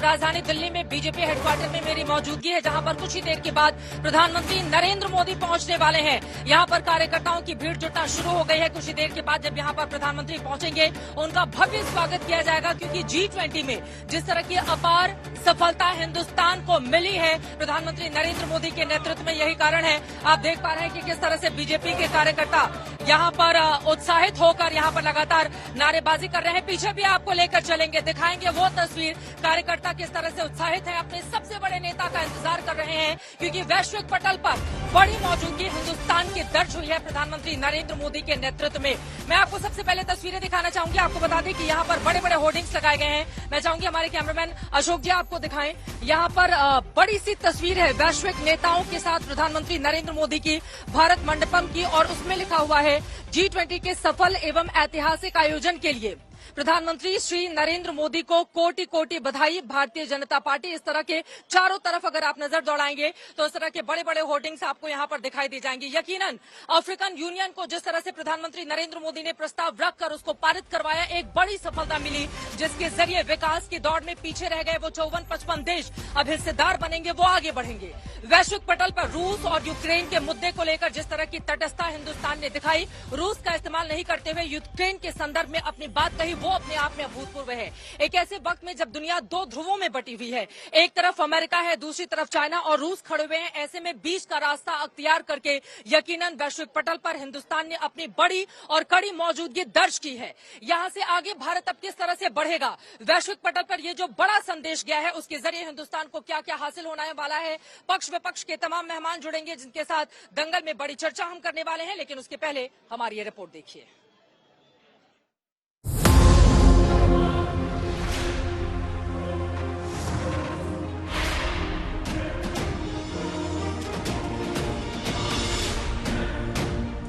राजधानी दिल्ली में BJP headquarter में मेरी मौजूदगी है, जहां पर कुछ ही देर के बाद प्रधानमंत्री नरेंद्र मोदी पहुंचने वाले हैं। यहां पर कार्यकर्ताओं की भीड़ जुटना शुरू हो गई है। कुछ ही देर के बाद जब यहां पर प्रधानमंत्री पहुंचेंगे, उनका भव्य स्वागत किया जाएगा, क्योंकि G20 में जिस तरह की अपार सफलता हिंदुस्तान को मिली है प्रधानमंत्री नरेंद्र मोदी के नेतृत्व में, यही कारण है। आप देख पा रहे हैं कि किस तरह से बीजेपी के कार्यकर्ता यहां पर उत्साहित होकर यहां पर लगातार नारेबाजी कर रहे हैं। पीछे भी आपको लेकर चलेंगे, दिखाएंगे वो तस्वीर, कार्यकर्ता किस तरह से उत्साहित है, अपने सबसे बड़े नेता का इंतजार कर रहे हैं, क्योंकि वैश्विक पटल पर बड़ी मौजूदगी हिंदुस्तान की दर्ज हुई है प्रधानमंत्री नरेंद्र मोदी के नेतृत्व में। मैं आपको सबसे पहले तस्वीरें दिखाना चाहूंगी। आपको बता दें कि यहाँ पर बड़े बड़े होर्डिंग्स लगाए गए हैं। मैं चाहूंगी हमारे कैमरामैन अशोक जी आपको दिखाएं। यहाँ पर बड़ी सी तस्वीर है वैश्विक नेताओं के साथ प्रधानमंत्री नरेंद्र मोदी की, भारत मंडपम की, और उसमें लिखा हुआ है G20 के सफल एवं ऐतिहासिक आयोजन के लिए प्रधानमंत्री श्री नरेंद्र मोदी को कोटि कोटि बधाई, भारतीय जनता पार्टी। इस तरह के चारों तरफ अगर आप नजर दौड़ाएंगे तो इस तरह के बड़े बड़े होर्डिंग्स आपको यहाँ पर दिखाई दी जाएंगी। यकीनन अफ्रीकन यूनियन को जिस तरह से प्रधानमंत्री नरेंद्र मोदी ने प्रस्ताव रखकर उसको पारित करवाया, एक बड़ी सफलता मिली, जिसके जरिए विकास की दौड़ में पीछे रह गए वो 54-55 देश अब हिस्सेदार बनेंगे, वो आगे बढ़ेंगे। वैश्विक पटल पर रूस और यूक्रेन के मुद्दे को लेकर जिस तरह की तटस्थता हिंदुस्तान ने दिखाई, रूस का इस्तेमाल नहीं करते हुए यूक्रेन के संदर्भ में अपनी बात कही, वो अपने आप में अभूतपूर्व है। एक ऐसे वक्त में जब दुनिया दो ध्रुवों में बटी हुई है, एक तरफ अमेरिका है, दूसरी तरफ चाइना और रूस खड़े हुए हैं, ऐसे में बीच का रास्ता अख्तियार करके यकीनन वैश्विक पटल पर हिंदुस्तान ने अपनी बड़ी और कड़ी मौजूदगी दर्ज की है। यहां से आगे भारत अब किस तरह से बढ़ेगा, वैश्विक पटल पर ये जो बड़ा संदेश गया है, उसके जरिए हिंदुस्तान को क्या क्या हासिल होने वाला है। पक्ष विपक्ष के तमाम मेहमान जुड़ेंगे, जिनके साथ दंगल में बड़ी चर्चा हम करने वाले हैं, लेकिन उसके पहले हमारी ये रिपोर्ट देखिए।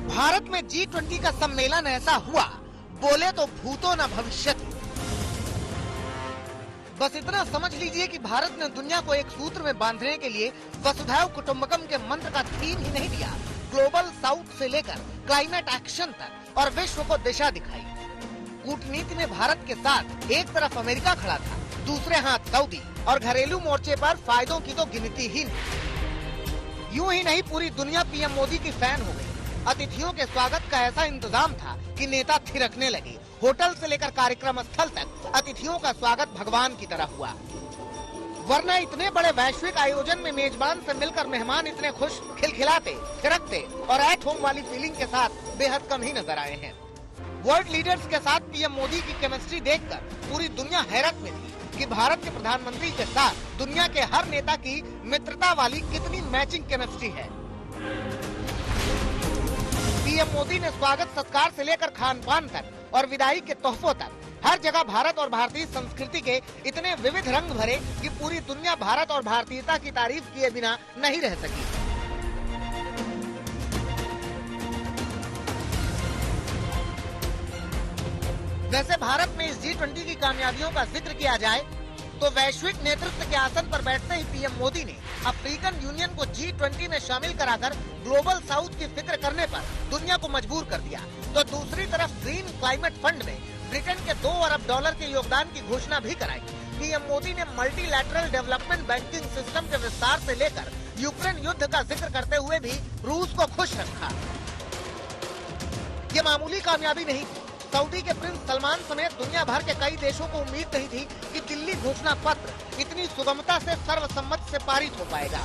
भारत में G20 का सम्मेलन ऐसा हुआ, बोले तो भूतो न भविष्यति। बस इतना समझ लीजिए कि भारत ने दुनिया को एक सूत्र में बांधने के लिए वसुधैव कुटुंबकम के मंत्र का थीम ही नहीं दिया, ग्लोबल साउथ से लेकर क्लाइमेट एक्शन तक और विश्व को दिशा दिखाई। कूटनीति में भारत के साथ एक तरफ अमेरिका खड़ा था, दूसरे हाथ सऊदी, और घरेलू मोर्चे पर फायदों की तो गिनती ही नहीं। यूं ही नहीं, पूरी दुनिया पीएम मोदी की फैन हो गई। अतिथियों के स्वागत का ऐसा इंतजाम था कि नेता थिरकने लगे। होटल से लेकर कार्यक्रम स्थल तक अतिथियों का स्वागत भगवान की तरह हुआ। वरना इतने बड़े वैश्विक आयोजन में मेजबान से मिलकर मेहमान इतने खुश, खिलखिलाते, थिरकते और एट होम वाली फीलिंग के साथ बेहद कम ही नजर आए हैं। वर्ल्ड लीडर्स के साथ पीएम मोदी की केमिस्ट्री देखकर पूरी दुनिया हैरत में थी कि भारत के प्रधानमंत्री के साथ दुनिया के हर नेता की मित्रता वाली कितनी मैचिंग केमिस्ट्री है। पीएम मोदी ने स्वागत सत्कार से लेकर खान पान तक और विदाई के तोहफों तक हर जगह भारत और भारतीय संस्कृति के इतने विविध रंग भरे कि पूरी दुनिया भारत और भारतीयता की तारीफ किए बिना नहीं रह सकी। वैसे भारत में इस G20 की कामयाबियों का जिक्र किया जाए तो वैश्विक नेतृत्व के आसन पर बैठते ही पीएम मोदी ने अफ्रीकन यूनियन को G20 में शामिल कराकर ग्लोबल साउथ की फिक्र करने पर दुनिया को मजबूर कर दिया। तो दूसरी तरफ ग्रीन क्लाइमेट फंड में ब्रिटेन के $2 अरब के योगदान की घोषणा भी कराई। पीएम मोदी ने मल्टीलैटरल डेवलपमेंट बैंकिंग सिस्टम के विस्तार से लेकर यूक्रेन युद्ध का जिक्र करते हुए भी रूस को खुश रखा। ये मामूली कामयाबी नहीं, सऊदी के प्रिंस सलमान समेत दुनिया भर के कई देशों को उम्मीद नहीं थी कि दिल्ली घोषणा पत्र इतनी सुगमता से सर्वसम्मत से पारित हो पाएगा।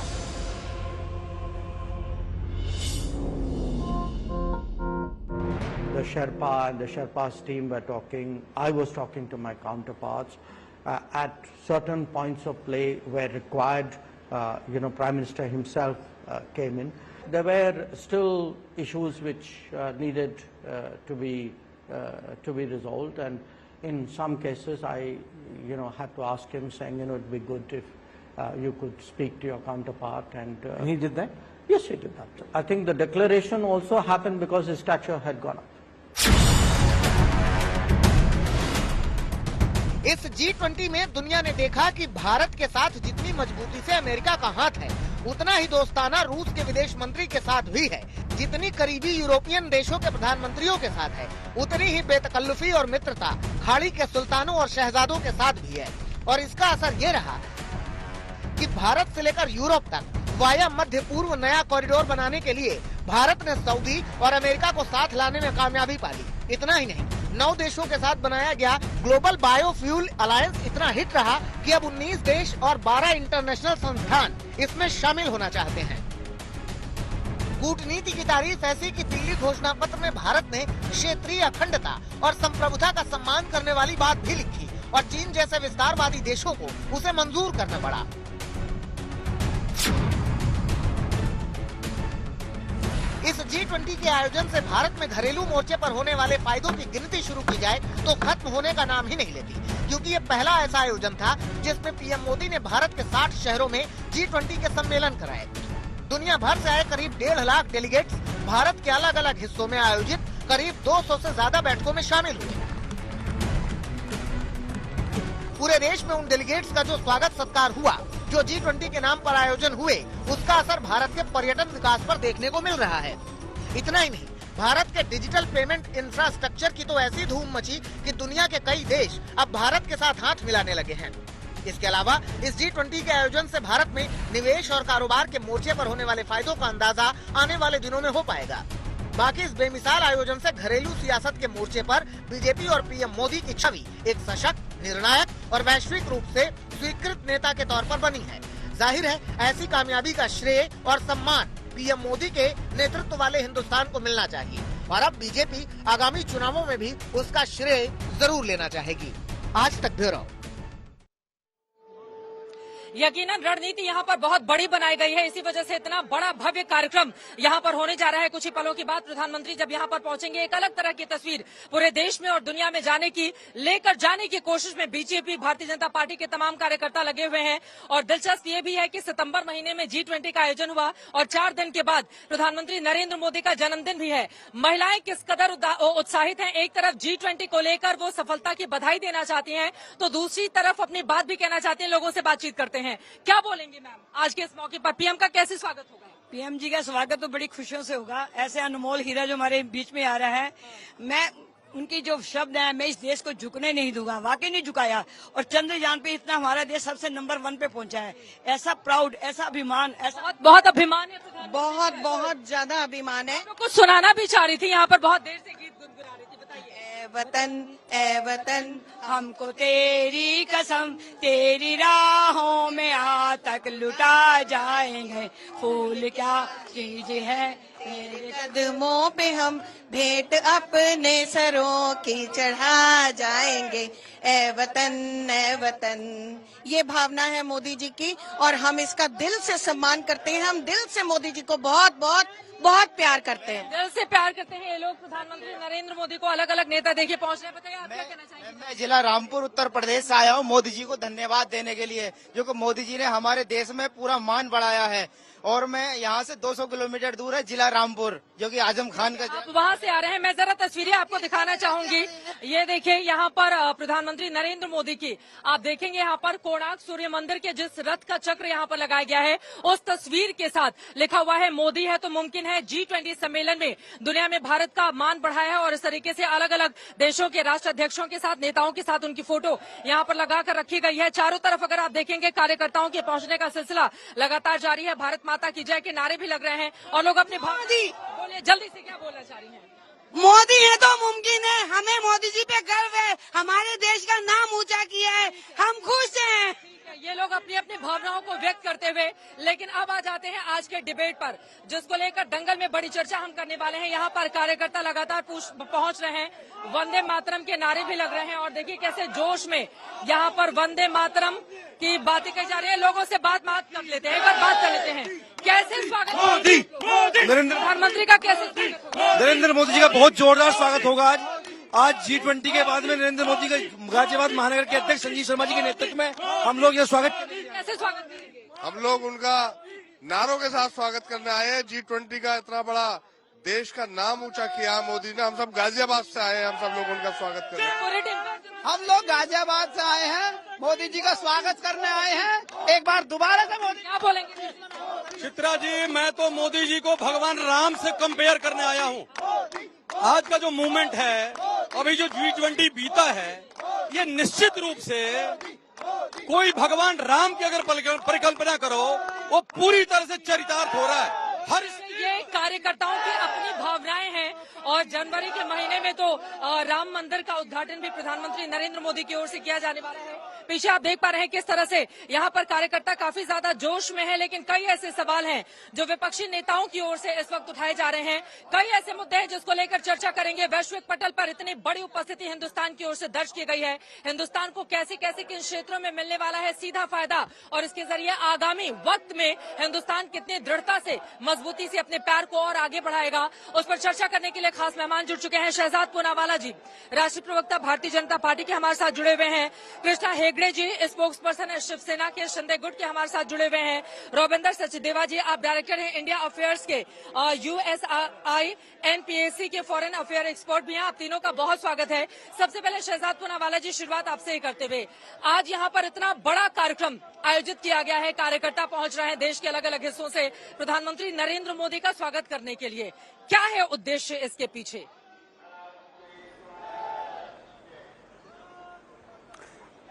The Sherpa and the Sherpa's team were talking. I was talking to my counterparts at certain points of play where required. Prime Minister himself came in. There were still issues which needed to be resolved, and in some cases I had to ask him, saying it'd be good if you could speak to your counterpart, and he did that? Yes, he did that. I think the declaration also happened because his stature had gone up. इस G20 में दुनिया ने देखा कि भारत के साथ जितनी मजबूती से अमेरिका का हाथ है, उतना ही दोस्ताना रूस के विदेश मंत्री के साथ भी है। जितनी करीबी यूरोपियन देशों के प्रधानमंत्रियों के साथ है, उतनी ही बेतकल्लुफी और मित्रता खाड़ी के सुल्तानों और शहजादों के साथ भी है। और इसका असर ये रहा कि भारत से लेकर यूरोप तक वाया मध्य पूर्व नया कॉरिडोर बनाने के लिए भारत ने सऊदी और अमेरिका को साथ लाने में कामयाबी पाली। इतना ही नहीं, 9 देशों के साथ बनाया गया ग्लोबल बायोफ्यूल अलायंस इतना हिट रहा कि अब 19 देश और 12 इंटरनेशनल संस्थान इसमें शामिल होना चाहते हैं। कूटनीति की तारीफ ऐसी कि दिल्ली घोषणा पत्र में भारत ने क्षेत्रीय अखंडता और संप्रभुता का सम्मान करने वाली बात भी लिखी और चीन जैसे विस्तारवादी देशों को उसे मंजूर करना पड़ा। इस G20 के आयोजन से भारत में घरेलू मोर्चे पर होने वाले फायदों की गिनती शुरू की जाए तो खत्म होने का नाम ही नहीं लेती, क्योंकि ये पहला ऐसा आयोजन था जिसमें पीएम मोदी ने भारत के 60 शहरों में G20 के सम्मेलन कराए। दुनिया भर से आए करीब 1.5 लाख डेलीगेट्स भारत के अलग अलग हिस्सों में आयोजित करीब 200 से ज्यादा बैठकों में शामिल हुए। पूरे देश में उन डेलीगेट्स का जो स्वागत सत्कार हुआ, जो G20 के नाम पर आयोजन हुए, उसका असर भारत के पर्यटन विकास पर देखने को मिल रहा है। इतना ही नहीं, भारत के डिजिटल पेमेंट इंफ्रास्ट्रक्चर की तो ऐसी धूम मची कि दुनिया के कई देश अब भारत के साथ हाथ मिलाने लगे हैं। इसके अलावा इस G20 के आयोजन से भारत में निवेश और कारोबार के मोर्चे पर होने वाले फायदों का अंदाजा आने वाले दिनों में हो पाएगा। बाकी इस बेमिसाल आयोजन से घरेलू सियासत के मोर्चे पर बीजेपी और पीएम मोदी की छवि एक सशक्त, निर्णायक और वैश्विक रूप से स्वीकृत नेता के तौर पर बनी है। जाहिर है, ऐसी कामयाबी का श्रेय और सम्मान पीएम मोदी के नेतृत्व वाले हिंदुस्तान को मिलना चाहिए और अब बीजेपी आगामी चुनावों में भी उसका श्रेय जरूर लेना चाहेगी। आज तक ब्यूरो। यकीनन रणनीति यहाँ पर बहुत बड़ी बनाई गई है, इसी वजह से इतना बड़ा भव्य कार्यक्रम यहाँ पर होने जा रहा है। कुछ ही पलों के बाद प्रधानमंत्री जब यहाँ पर पहुंचेंगे, एक अलग तरह की तस्वीर पूरे देश में और दुनिया में लेकर जाने की कोशिश में बीजेपी, भारतीय जनता पार्टी के तमाम कार्यकर्ता लगे हुए हैं। और दिलचस्प ये भी है कि सितंबर महीने में G20 का आयोजन हुआ और 4 दिन के बाद प्रधानमंत्री नरेंद्र मोदी का जन्मदिन भी है। महिलाएं किस कदर उत्साहित हैं, एक तरफ G20 को लेकर वो सफलता की बधाई देना चाहती हैं, तो दूसरी तरफ अपनी बात भी कहना चाहती हैं, लोगों से बातचीत करते हैं। क्या बोलेंगे मैम आज के इस मौके पर? पीएम का कैसे स्वागत होगा? पीएम जी का स्वागत तो बड़ी खुशियों से होगा। ऐसे अनमोल हीरा जो हमारे बीच में आ रहा है, मैं उनकी जो शब्द है, मैं इस देश को झुकने नहीं दूंगा, वाकई नहीं झुकाया। और चंद्रयान पे इतना हमारा देश सबसे नंबर 1 पे पहुंचा है। ऐसा प्राउड, ऐसा अभिमान, ऐसा बहुत अभिमान है, बहुत ज्यादा अभिमान है। कुछ सुनाना भी चाह रही थी, यहाँ पर बहुत देर से गीत गुनगुना रही थी, बताइए। ए वतन हमको तेरी कसम, तेरी राहों में आ तक लुटा जाएंगे, फूल क्या चीज है तेरे कदमों पे हम भेंट अपने सरों की चढ़ा जाएंगे। ए वतन, ये भावना है मोदी जी की और हम इसका दिल से सम्मान करते हैं। हम दिल से मोदी जी को बहुत प्यार करते हैं, दिल से प्यार करते हैं ये लोग। प्रधानमंत्री नरेंद्र मोदी को अलग अलग नेता देखिए पहुंच रहे हैं, बताइए आप क्या कहना चाहेंगे? मैं जिला रामपुर उत्तर प्रदेश से आया हूँ मोदी जी को धन्यवाद देने के लिए, जो कि मोदी जी ने हमारे देश में पूरा मान बढ़ाया है। और मैं यहाँ से 200 किलोमीटर दूर है जिला रामपुर, जो कि आजम खान का। आप वहाँ से आ रहे हैं, मैं जरा तस्वीरें आपको दिखाना चाहूंगी। ये देखिए यहाँ पर प्रधानमंत्री नरेंद्र मोदी की, आप देखेंगे यहाँ पर कोणार्क सूर्य मंदिर के जिस रथ का चक्र यहाँ पर लगाया गया है, उस तस्वीर के साथ लिखा हुआ है मोदी है तो मुमकिन है। G20 सम्मेलन में दुनिया में भारत का मान बढ़ाया है और इस तरीके से अलग अलग देशों के राष्ट्राध्यक्षों के साथ, नेताओं के साथ उनकी फोटो यहाँ पर लगाकर रखी गई है। चारों तरफ अगर आप देखेंगे कार्यकर्ताओं के पहुंचने का सिलसिला लगातार जारी है। भारत माता की जय के नारे भी लग रहे हैं और लोग अपने बोलिए जल्दी से, क्या बोलना चाह रही हैं? मोदी है तो मुमकिन है। हमें मोदी जी पे गर्व है, हमारे देश का नाम ऊंचा किया है, हम खुश हैं। ये लोग अपनी अपनी भावनाओं को व्यक्त करते हुए, लेकिन अब आ जाते हैं आज के डिबेट पर, जिसको लेकर दंगल में बड़ी चर्चा हम करने वाले हैं। यहाँ पर कार्यकर्ता लगातार पहुंच रहे हैं, वंदे मातरम के नारे भी लग रहे हैं और देखिए कैसे जोश में यहाँ पर वंदे मातरम की बातें कही जा रही है। लोगों से बात कर लेते हैं, एक बार बात कर लेते हैं। कैसे स्वागत मोदी प्रधानमंत्री का कैसे नरेंद्र मोदी जी का बहुत जोरदार स्वागत होगा आज G20 के बाद में नरेंद्र मोदी का गाजियाबाद महानगर के अध्यक्ष संजीव शर्मा जी के नेतृत्व में हम लोग यह कैसे स्वागत करेंगे? हम लोग उनका नारों के साथ स्वागत करने आए हैं। G20 का इतना बड़ा देश का नाम ऊंचा किया मोदी ने। हम सब गाजियाबाद से आए हैं, हम सब लोग उनका स्वागत कर रहे हैं। हम लोग गाजियाबाद से आए हैं, मोदी जी का स्वागत करने आए हैं। एक बार दोबारा से मोदी क्या बोलेंगे? चित्रा जी, मैं तो मोदी जी को भगवान राम से कंपेयर करने आया हूँ। आज का जो मूवमेंट है, अभी जो G20 बीता है, ये निश्चित रूप से कोई भगवान राम की अगर परिकल्पना करो, वो पूरी तरह से चरितार्थ हो रहा है। हर ये कार्यकर्ताओं की अपनी भावनाएं हैं और जनवरी के महीने में तो राम मंदिर का उद्घाटन भी प्रधानमंत्री नरेंद्र मोदी की ओर से किया जाने वाला है। पीछे आप देख पा रहे हैं किस तरह से यहाँ पर कार्यकर्ता काफी ज्यादा जोश में है, लेकिन कई ऐसे सवाल हैं जो विपक्षी नेताओं की ओर से इस वक्त उठाए जा रहे हैं। कई ऐसे मुद्दे हैं जिसको लेकर चर्चा करेंगे। वैश्विक पटल पर इतनी बड़ी उपस्थिति हिंदुस्तान की ओर से दर्ज की गई है। हिंदुस्तान को कैसे कैसे किन क्षेत्रों में मिलने वाला है सीधा फायदा, और इसके जरिए आगामी वक्त में हिंदुस्तान कितनी दृढ़ता से मजबूती से अपने पैर को और आगे बढ़ाएगा, उस पर चर्चा करने के लिए खास मेहमान जुड़ चुके हैं। शहजाद पूनावाला जी, राष्ट्रीय प्रवक्ता भारतीय जनता पार्टी के हमारे साथ जुड़े हुए हैं। कृष्णा हेगड़े जी, स्पोक्स पर्सन है शिवसेना के। शिंदे गुट के हमारे साथ जुड़े हुए हैं। रविंदर सचदेवा जी, आप डायरेक्टर हैं इंडिया अफेयर्स के। USI NPAC के फॉरेन अफेयर एक्सपर्ट भी हैं। आप तीनों का बहुत स्वागत है। सबसे पहले शहजाद पूनावाला जी, शुरुआत आपसे ही करते हुए, आज यहाँ पर इतना बड़ा कार्यक्रम आयोजित किया गया है, कार्यकर्ता पहुंच रहे हैं देश के अलग अलग हिस्सों से प्रधानमंत्री नरेंद्र मोदी का स्वागत करने के लिए। क्या है उद्देश्य इसके पीछे?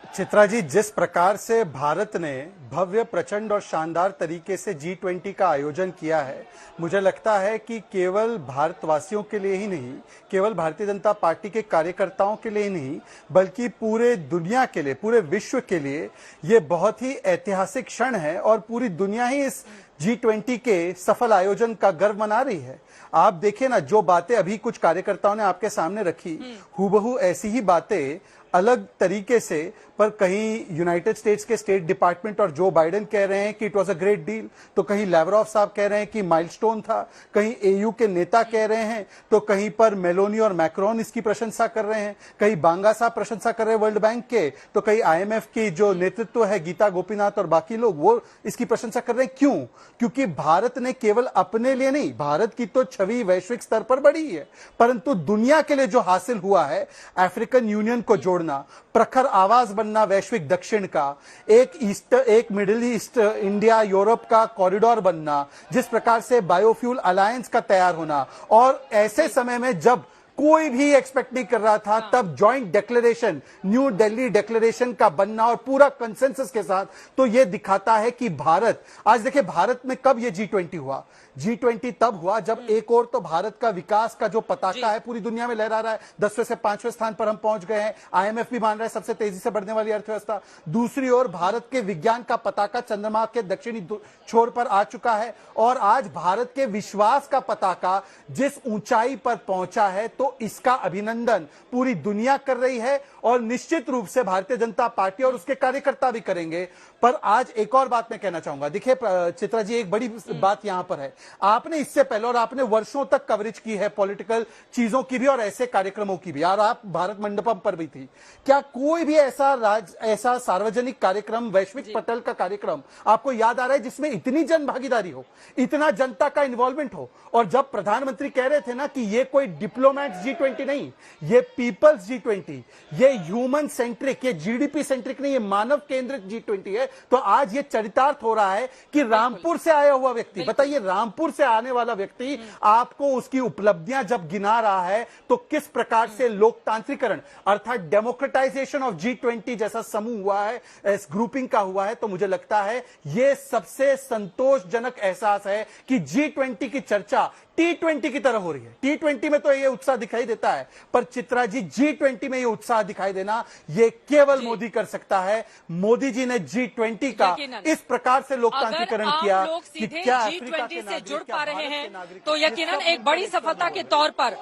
चित्रा जी, जिस प्रकार से भारत ने भव्य, प्रचंड और शानदार तरीके से G20 का आयोजन किया है, मुझे लगता है कि केवल भारतवासियों के लिए ही नहीं, केवल भारतीय जनता पार्टी के कार्यकर्ताओं के लिए ही नहीं, बल्कि पूरे दुनिया के लिए, पूरे विश्व के लिए ये बहुत ही ऐतिहासिक क्षण है और पूरी दुनिया ही इस G20 के सफल आयोजन का गर्व मना रही है। आप देखिए ना, जो बातें अभी कुछ कार्यकर्ताओं ने आपके सामने रखी, हूबहू ऐसी ही बातें अलग तरीके से, पर कहीं यूनाइटेड स्टेट्स के स्टेट डिपार्टमेंट और जो बाइडेन कह रहे हैं कि it was a great deal, तो कहीं लैवरॉफ साहब कह रहे हैं कि माइलस्टोन था, कहीं एयू के नेता कह रहे हैं, तो कहीं पर मेलोनी और मैक्रोन इसकी प्रशंसा कर रहे हैं, कहीं बांगा साहब प्रशंसा कर रहे हैं वर्ल्ड बैंक के, तो कहीं IMF की जो नेतृत्व है गीता गोपीनाथ और बाकी लोग वो इसकी प्रशंसा कर रहे हैं। क्यों? क्योंकि भारत ने केवल अपने लिए नहीं, भारत की तो छवि वैश्विक स्तर पर बढ़ी है, परंतु दुनिया के लिए जो हासिल हुआ है, अफ्रीकन यूनियन को जोड़ना, प्रखर आवाज बनना वैश्विक दक्षिण का, एक मिडिल ईस्ट, इंडिया, यूरोप का कॉरिडोर बनना, जिस प्रकार से बायोफ्यूल अलायंस का तैयार होना, और ऐसे समय में जब कोई भी एक्सपेक्ट नहीं कर रहा था, तब joint declaration, new Delhi declaration का बनना और पूरा कंसेंसस के साथ, तो यह दिखाता है कि भारत, आज देखिए भारत में कब ये G20 हुआ, G20 तब हुआ जब एक और तो भारत का विकास का जो पताका है पूरी दुनिया में लहरा रहा है, 10वें से 5वें स्थान पर हम पहुंच गए हैं, IMF भी मान रहा है सबसे तेजी से बढ़ने वाली अर्थव्यवस्था। दूसरी ओर भारत के विज्ञान का पताका चंद्रमा के दक्षिणी छोर पर आ चुका है, और आज भारत के विश्वास का पताका जिस ऊंचाई पर पहुंचा है, तो इसका अभिनंदन पूरी दुनिया कर रही है, और निश्चित रूप से भारतीय जनता पार्टी और उसके कार्यकर्ता भी करेंगे। पर आज एक और बात मैं कहना चाहूंगा, देखिए चित्रा जी, एक बड़ी बात यहां पर है, आपने इससे पहले और आपने वर्षों तक कवरेज की है पॉलिटिकल चीजों की भी और ऐसे कार्यक्रमों की भी, और आप भारत मंडपम पर भी थी। क्या कोई भी ऐसा सार्वजनिक कार्यक्रम, वैश्विक पटल का कार्यक्रम आपको याद आ रहा है जिसमें इतनी जन भागीदारी हो, इतना जनता का इन्वॉल्वमेंट हो? और जब प्रधानमंत्री कह रहे थे ना कि ये कोई डिप्लोमैट्स G20 नहीं, ये पीपल्स G20, ये ह्यूमन सेंट्रिक, ये GDP सेंट्रिक नहीं, ये मानव केंद्रित G20 है, तो आज ये चरितार्थ हो रहा है कि रामपुर से आया हुआ व्यक्ति, बताइए रामपुर से आने वाला व्यक्ति आपको उसकी उपलब्धियां जब गिना रहा है, तो किस प्रकार से लोकतांत्रिकरण अर्थात डेमोक्रेटाइजेशन ऑफ G20 जैसा समूह हुआ है, इस ग्रुपिंग का हुआ है, तो मुझे लगता है यह सबसे संतोषजनक एहसास है कि G20 की चर्चा T20 की तरह हो रही है। T20 में तो ये उत्साह दिखाई देता है, पर चित्रा जी G20 में ये उत्साह दिखाई देना ये केवल मोदी कर सकता है। मोदी जी ने G20 का इस प्रकार से लोकतांत्रिकरण किया कि क्या G20 से जुड़ पा रहे हैं, तो यकीनन एक बड़ी सफलता के तौर पर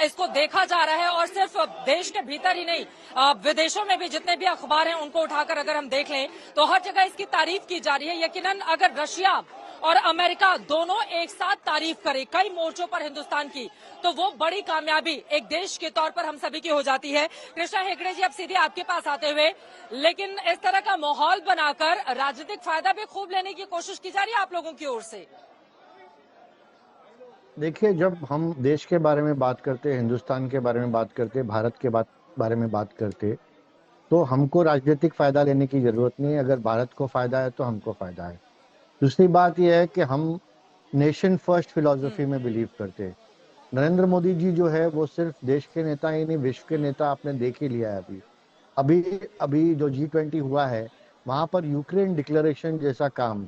इसको देखा जा रहा है। और सिर्फ देश के भीतर ही नहीं, विदेशों में भी जितने भी अखबार हैं उनको उठाकर अगर हम देख लें तो हर जगह इसकी तारीफ की जा रही है। यकीनन अगर रशिया और अमेरिका दोनों एक साथ तारीफ करे कई मोर्चों पर हिंदुस्तान की, तो वो बड़ी कामयाबी एक देश के तौर पर हम सभी की हो जाती है। कृष्णा हेगड़े जी, अब सीधे आपके पास आते हुए, लेकिन इस तरह का माहौल बनाकर राजनीतिक फायदा भी खूब लेने की कोशिश की जा रही है आप लोगों की ओर से। देखिए, जब हम देश के बारे में बात करते, हिंदुस्तान के बारे में बात करते, भारत के बारे में बात करते, तो हमको राजनीतिक फायदा लेने की जरूरत नहीं है। अगर भारत को फायदा है तो हमको फायदा है। दूसरी बात यह है कि हम नेशन फर्स्ट फिलॉसफी में बिलीव करते हैं। नरेंद्र मोदी जी जो है वो सिर्फ देश के नेता ही नहीं, विश्व के नेता आपने देख ही लिया है। अभी अभी अभी जो G20 हुआ है वहां पर यूक्रेन डिक्लेरेशन जैसा काम,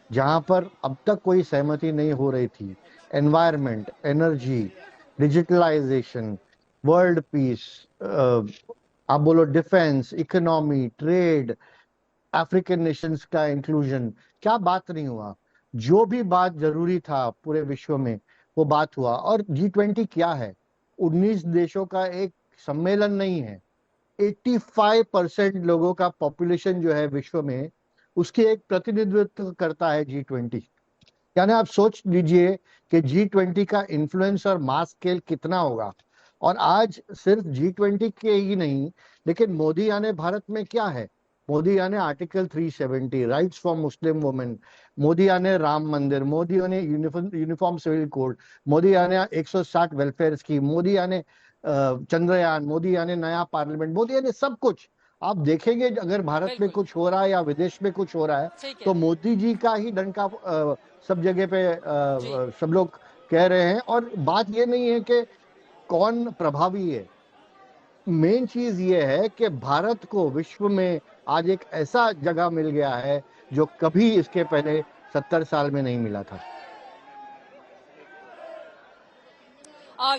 जहां पर अब तक कोई सहमति नहीं हो रही थी, environment, energy, digitalisation, world peace, आप बोलो defence, economy, trade, African nations का इंक्लूजन, क्या बात नहीं हुआ। जो भी बात जरूरी था पूरे विश्व में वो बात हुआ। और G20 क्या है? 19 देशों का एक सम्मेलन नहीं है। 85% लोगों का पॉपुलेशन जो है विश्व में, उसकी एक प्रतिनिधित्व करता है G20। यानी आप सोच लीजिए कि G20 का इन्फ्लुएंस और मास स्केल कितना होगा। और आज सिर्फ G20 के ही नहीं, लेकिन मोदी आने भारत में क्या है? मोदी आने article 370, rights for Muslim women, Modi आने राम मंदिर, मोदी आने यूनिफॉर्म सिविल कोड, मोदी आने 160 वेलफेयर स्कीम, मोदी आने चंद्रयान, मोदी आने नया पार्लियामेंट, मोदी आने सब कुछ। आप देखेंगे अगर भारत में कुछ हो रहा है या विदेश में कुछ हो रहा है तो मोदी जी का ही डंका सब जगह पे सब लोग कह रहे हैं। और बात ये नहीं है कि कौन प्रभावी है, मेन चीज ये है कि भारत को विश्व में आज एक ऐसा जगह मिल गया है जो कभी इसके पहले 70 साल में नहीं मिला था।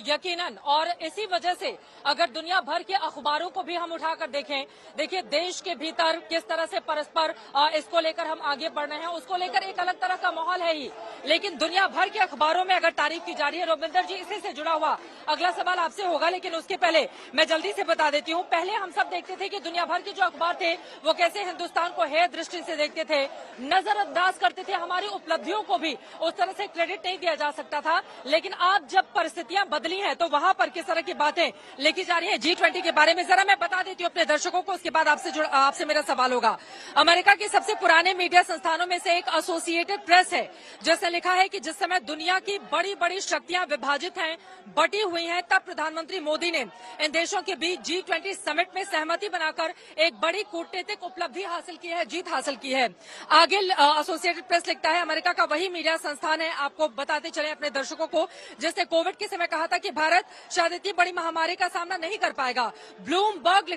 यकीनन, और इसी वजह से अगर दुनिया भर के अखबारों को भी हम उठाकर देखें, देखिए देश के भीतर किस तरह से परस्पर इसको लेकर हम आगे बढ़ रहे हैं, उसको लेकर एक अलग तरह का माहौल है ही, लेकिन दुनिया भर के अखबारों में अगर तारीफ की जा रही है। रोबिंदर जी, इसी से जुड़ा हुआ अगला सवाल आपसे होगा, लेकिन उसके पहले मैं जल्दी से बता देती हूँ। पहले हम सब देखते थे कि दुनिया भर के जो अखबार थे वो कैसे हिंदुस्तान को हेय दृष्टि से देखते थे, नजरअंदाज करते थे, हमारी उपलब्धियों को भी उस तरह से क्रेडिट नहीं दिया जा सकता था। लेकिन आज जब परिस्थितियां बदली हैं तो वहां पर किस तरह की बातें लिखी जा रही है G20 के बारे में, जरा मैं बता देती हूँ अपने दर्शकों को, उसके बाद आपसे मेरा सवाल होगा। अमेरिका के सबसे पुराने मीडिया संस्थानों में से एक एसोसिएटेड प्रेस है, जिसने लिखा है कि जिस समय दुनिया की बड़ी बड़ी शक्तियां विभाजित हैं, बटी हुई हैं, तब प्रधानमंत्री मोदी ने इन देशों के बीच G20 समिट में सहमति बनाकर एक बड़ी कूटनीतिक उपलब्धि हासिल की है, जीत हासिल की है। आगे एसोसिएटेड प्रेस लिखता है, अमेरिका का वही मीडिया संस्थान है, आपको बताते चले अपने दर्शकों को, जिसने कोविड के समय कहा था कि भारत शायद इतनी बड़ी महामारी का सामना नहीं कर पाएगा। ब्लूमबर्ग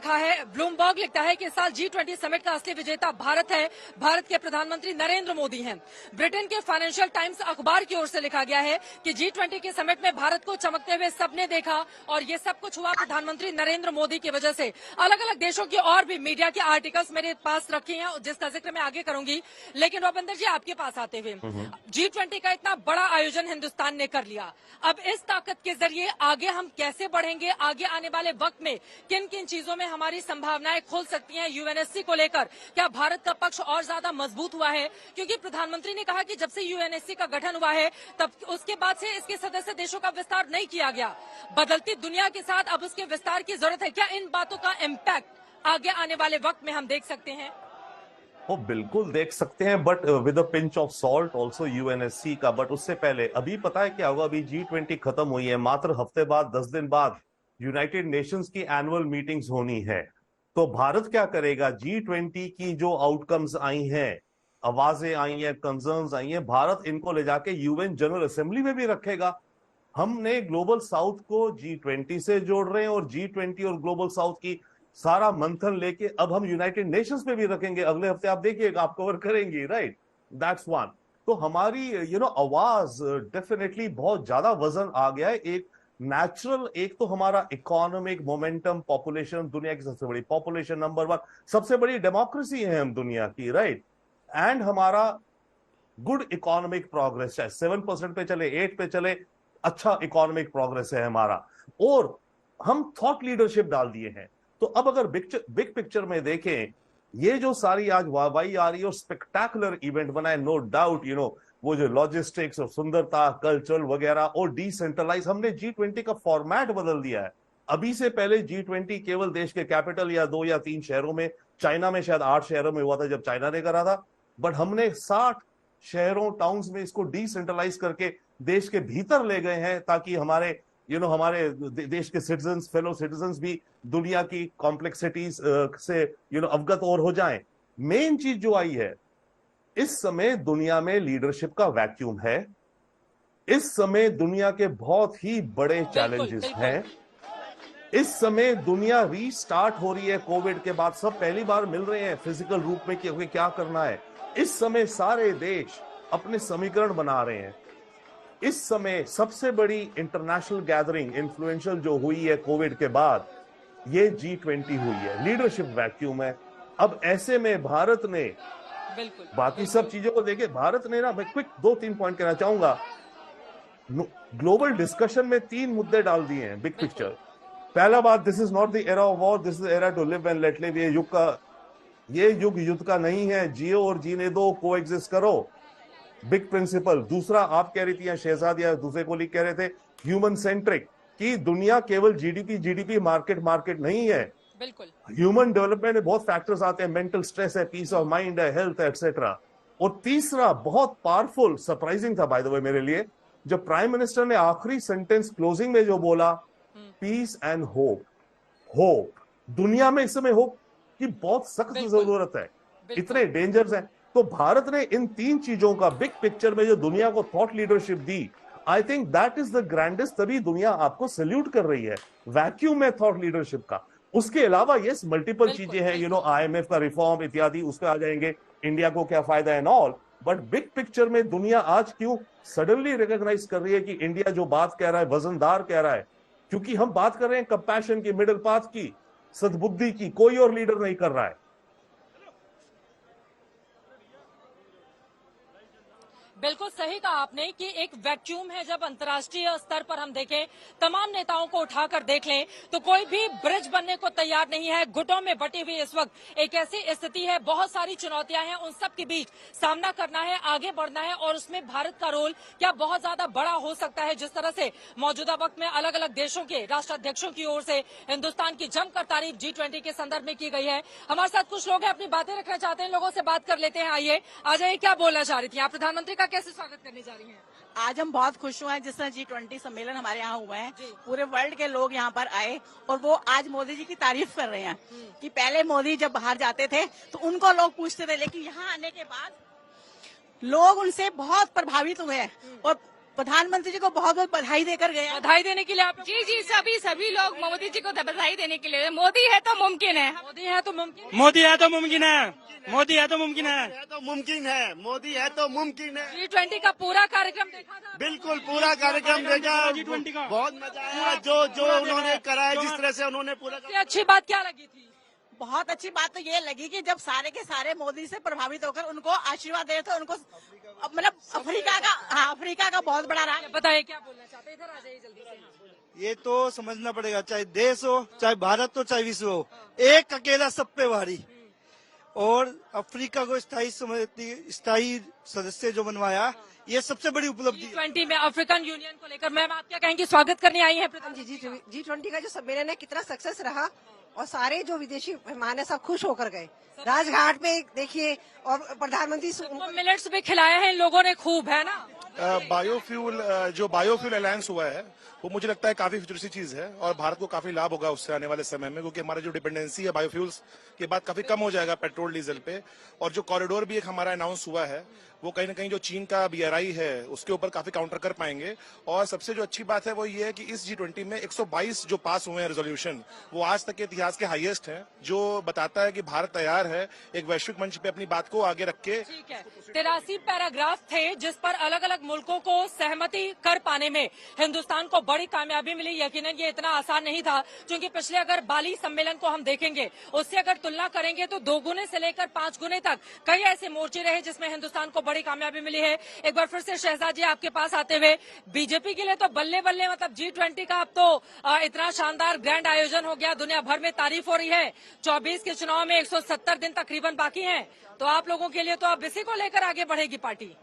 लिखता है कि इस साल G20 समिट का असली विजेता भारत है, भारत के प्रधानमंत्री नरेंद्र मोदी हैं। ब्रिटेन के फाइनेंशियल टाइम्स अखबार की ओर से लिखा गया है कि G20 के समिट में भारत को चमकते हुए सबने देखा और ये सब कुछ हुआ प्रधानमंत्री नरेंद्र मोदी की वजह से। अलग अलग देशों की और भी मीडिया के आर्टिकल्स मेरे पास रखे हैं जिसका जिक्र मैं आगे करूंगी, लेकिन रोबिंदर जी आपके पास आते हुए, G20 का इतना बड़ा आयोजन हिंदुस्तान ने कर लिया, अब इस ताकत के जरिए आगे हम कैसे बढ़ेंगे? आगे आने वाले वक्त में किन किन चीजों में हमारी संभावनाएं खुल सकती हैं? यूएनएससी को लेकर क्या भारत का पक्ष और ज्यादा मजबूत हुआ है? क्योंकि प्रधानमंत्री ने कहा कि जब से यूएनएससी का गठन हुआ है तब उसके बाद से इसके सदस्य देशों का विस्तार नहीं किया गया। बदलती दुनिया के साथ अब उसके विस्तार की जरूरत है। क्या इन बातों का इम्पैक्ट आगे आने वाले वक्त में हम देख सकते हैं? वो बिल्कुल देख सकते हैं, but with a pinch of salt also UNSC का। बट उससे पहले अभी पता है क्या होगा? अभी G20 खत्म हुई है, मात्र हफ्ते बाद 10 दिन बाद यूनाइटेड नेशंस की एनुअल मीटिंग्स होनी है। तो भारत क्या करेगा? G20 की जो आउटकम्स आई हैं, आवाजें आई हैं, कंसर्न्स आई हैं, भारत इनको ले जाके यूएन जनरल असेंबली में भी रखेगा। हमने ग्लोबल साउथ को G20 से जोड़ रहे हैं और G20 और ग्लोबल साउथ की सारा मंथन लेके अब हम यूनाइटेड नेशंस में भी रखेंगे। अगले हफ्ते आप देखिएगा, आप कवर करेंगे, राइट? That's one. तो हमारी आवाज डेफिनेटली बहुत ज्यादा वजन आ गया है। एक नेचुरल, एक तो हमारा इकोनॉमिक मोमेंटम, पॉपुलेशन, दुनिया की सबसे बड़ी पॉपुलेशन, नंबर 1, सबसे बड़ी डेमोक्रेसी है हम दुनिया की, राइट? एंड हमारा गुड इकोनॉमिक प्रोग्रेस, चाहे 7% पे चले, 8 पे चले, अच्छा इकोनॉमिक प्रोग्रेस है हमारा। और हम थॉट लीडरशिप डाल दिए हैं। तो अब अगर बिग पिक्चर में देखें, ये जो सारी आज वाहवाही आ रही है और स्पेक्टाकुलर इवेंट बनाए, नो डाउट, वो जो लॉजिस्टिक्स और सुंदरता, कल्चरल वगैरह और डिसेंट्रलाइज, हमने G20 का फॉर्मेट बदल दिया है। अभी से पहले G20 केवल देश के कैपिटल या 2 या 3 शहरों में, चाइना में शायद 8 शहरों में हुआ था जब चाइना ने करा था, बट हमने 60 शहरों, टाउन्स में इसको डिसेंट्रलाइज करके देश के भीतर ले गए हैं, ताकि हमारे हमारे देश के सिटीजन्स, फेलो सिटीजन्स भी दुनिया की कॉम्प्लेक्सिटीज से अवगत और हो जाएं। मेन चीज जो आई है, इस समय दुनिया में लीडरशिप का वैक्यूम है। इस समय दुनिया के बहुत ही बड़े चैलेंजेस हैं इस समय दुनिया रीस्टार्ट हो रही है कोविड के बाद, सब पहली बार मिल रहे हैं फिजिकल रूप में कि हमें क्या करना है। इस समय सारे देश अपने समीकरण बना रहे हैं। इस समय सबसे बड़ी इंटरनेशनल गैदरिंग इन्फ्लुएंशियल जो हुई है कोविड के बाद, ये G20 हुई है, लीडरशिप वैक्यूम है। अब ऐसे में भारत ने बाकी सब चीजों को देखे, भारत ने ना, मैं क्विक 2-3 पॉइंट कहना चाहूंगा। ग्लोबल डिस्कशन में 3 मुद्दे डाल दिए हैं बिग पिक्चर। पहला बात, this is not the era of war, this is era to live and let live. ये युग युद्ध का नहीं है, जियो और जीने दो, को एग्जिस्ट करो, बिग प्रिंसिपल। दूसरा, आप कह रही थी शहजाद या दूसरे कोलीग कह रहे थे ह्यूमन सेंट्रिक, कि दुनिया केवल जीडीपी मार्केट नहीं है। बिल्कुल, ह्यूमन डेवलपमेंट में बहुत फैक्टर्स आते हैं, मेंटल स्ट्रेस है, पीस ऑफ माइंड है, हेल्थ है, एक्सेट्रा। और तीसरा बहुत पावरफुल, सरप्राइजिंग था बाय द वे मेरे लिए, जब प्राइम मिनिस्टर ने आखिरी सेंटेंस क्लोजिंग में जो बोला, पीस एंड होप। दुनिया में इस समय होप की बहुत सख्त जरूरत है, इतने डेंजर्स हैं। तो भारत ने इन 3 चीजों का बिग पिक्चर में जो दुनिया को thought leadership the, I think that is the grandest. तभी दुनिया आपको सैल्यूट कर रही है वैक्यूम में थॉट लीडरशिप का। उसके अलावा ये मल्टीपल चीजें हैं, IMF का रिफॉर्म इत्यादि, उस पर आ जाएंगे, इंडिया को क्या फायदा and all. But big picture में दुनिया आज क्यों सडनली रिकॉग्नाइज कर रही है कि इंडिया जो बात कह रहा है वजनदार कह रहा है, क्योंकि हम बात कर रहे हैं कंपैशन की, मिडिल पाथ की, सद्बुद्धि की, कोई और लीडर नहीं कर रहा है। बिल्कुल सही कहा आपने कि एक वैक्यूम है। जब अंतर्राष्ट्रीय स्तर पर हम देखें, तमाम नेताओं को उठाकर देख लें, तो कोई भी ब्रिज बनने को तैयार नहीं है। गुटों में बटी हुई इस वक्त एक ऐसी स्थिति है, बहुत सारी चुनौतियां हैं, उन सब के बीच सामना करना है, आगे बढ़ना है। और उसमें भारत का रोल क्या बहुत ज्यादा बड़ा हो सकता है। जिस तरह से मौजूदा वक्त में अलग अलग देशों के राष्ट्राध्यक्षों की ओर से हिंदुस्तान की जमकर तारीफ G20 के संदर्भ में की गई है। हमारे साथ कुछ लोग हैं, अपनी बातें रखना चाहते हैं, लोगों से बात कर लेते हैं। आइए, आ जाइए, क्या बोलना चाह रही थी आप? प्रधानमंत्री का कैसे स्वागत करने जा रही हैं? आज हम बहुत खुश हुए हैं जिस तरह G20 सम्मेलन हमारे यहाँ हुआ है। पूरे वर्ल्ड के लोग यहाँ पर आए और वो आज मोदी जी की तारीफ कर रहे हैं कि पहले मोदी जब बाहर जाते थे तो उनको लोग पूछते थे, लेकिन यहाँ आने के बाद लोग उनसे बहुत प्रभावित हुए हैं और प्रधानमंत्री जी को बहुत बहुत बधाई देकर गए। बधाई देने के लिए आप? जी, सभी लोग मोदी जी को बधाई देने के लिए। मोदी है तो मुमकिन है, मोदी है तो मुमकिन है, मोदी है तो मुमकिन है, मोदी है तो मुमकिन है। G20 का पूरा कार्यक्रम देखा था? बिल्कुल, पूरा कार्यक्रम देखा, G20 का बहुत मजा आया। जो उन्होंने कराया, जिस तरह से उन्होंने पूरा। अच्छी बात क्या लगी थी? बहुत अच्छी बात तो ये लगी कि जब सारे के सारे मोदी से प्रभावित होकर उनको आशीर्वाद दे तो उनको मतलब अफ्रीका का बहुत बड़ा रहा। बताइए क्या बोलना चाहते हैं? इधर आ जाइए जल्दी से। ये तो समझना पड़ेगा, चाहे देश हो, चाहे भारत हो, चाहे विश्व हो, एक अकेला सब पे भारी। और अफ्रीका को स्थायी सदस्य जो बनवाया, ये सबसे बड़ी उपलब्धि। G20 में अफ्रीकन यूनियन को लेकर मैम आप क्या कहेंगे? स्वागत करने आई है G20 का जो सम्मेलन है कितना सक्सेस रहा और सारे जो विदेशी मेहमान है सब खुश होकर गए। राजघाट में देखिए, और प्रधानमंत्री मिलेट्स भी खिलाए हैं लोगों ने खूब, है ना? जो बायोफ्यूल अलायंस हुआ है वो मुझे लगता है काफी फ्यूचरिस्टिक चीज है और भारत को काफी लाभ होगा उससे आने वाले समय में, क्योंकि हमारा जो डिपेंडेंसी है बायोफ्यूल्स के बाद काफी कम हो जाएगा पेट्रोल डीजल पे। और जो कॉरिडोर भी एक हमारा अनाउंस हुआ है वो कहीं ना कहीं जो चीन का BRI है उसके ऊपर काफी काउंटर कर पाएंगे। और सबसे जो अच्छी बात है वो ये है कि इस G20 में 122 जो पास हुए हैं रेजोल्यूशन, वो आज तक के इतिहास के हाईएस्ट हैं, जो बताता है कि भारत तैयार है एक वैश्विक मंच पे अपनी बात को आगे रख के। ठीक है, 83 पैराग्राफ थे जिस पर अलग अलग मुल्कों को सहमति कर पाने में हिंदुस्तान को बड़ी कामयाबी मिली। यकीनन ये इतना आसान नहीं था, क्योंकि पिछले अगर बाली सम्मेलन को हम देखेंगे, उससे अगर तुलना करेंगे तो 2 गुने से लेकर 5 गुने तक कई ऐसे मोर्चे रहे जिसमें हिंदुस्तान को बड़ी कामयाबी मिली है। एक बार फिर से शहजाद जी आपके पास आते हुए, बीजेपी के लिए तो बल्ले बल्ले, मतलब G20 का अब तो इतना शानदार ग्रैंड आयोजन हो गया, दुनिया भर में तारीफ हो रही है। 24 के चुनाव में 170 दिन तकरीबन बाकी हैं, तो आप लोगों के लिए तो अब इसी को लेकर आगे बढ़ेगी पार्टी।